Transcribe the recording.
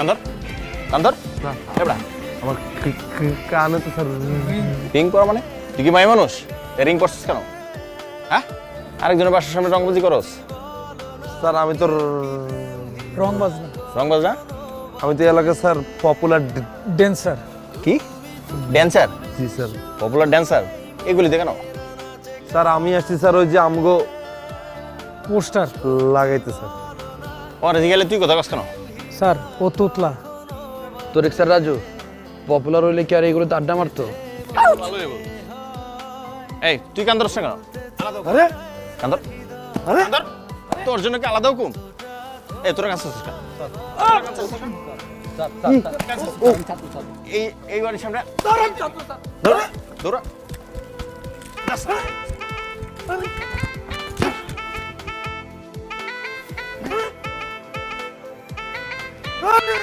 কান্দর কান্দর না এবড়া আমার কানে তো স্যার রিং করা মানে তুই কি মাই মানুষ রিং করছিস কেন হ্যাঁ আরেকজনের বাসার সামনে রংবাজি করস স্যার আমি তো রং বাজনা রংবাজ না আমি তো এলাকায় স্যার পপুলার ড্যান্সার। কি ড্যান্সার জি স্যার পপুলার ড্যান্সার এগুলি দেখানো স্যার আমি আসছি স্যার ওই যে আমগো পোস্টার। লাগাইতে স্যার ওর গেলে তুই কথা কস কেন স্যার ও তোতলা। তোর স্যার রাজু পপুলার হইলে কি আর এগুলোতে আড্ডা মারতো? এই তুই কান্দর না কেন আরে কান্দর আরে কান্দর তোর জন্য কি আলাদা হুকুম এই তোরা কাছে এই এই বাড়ির সামনে দৌড়া দৌড়া আরে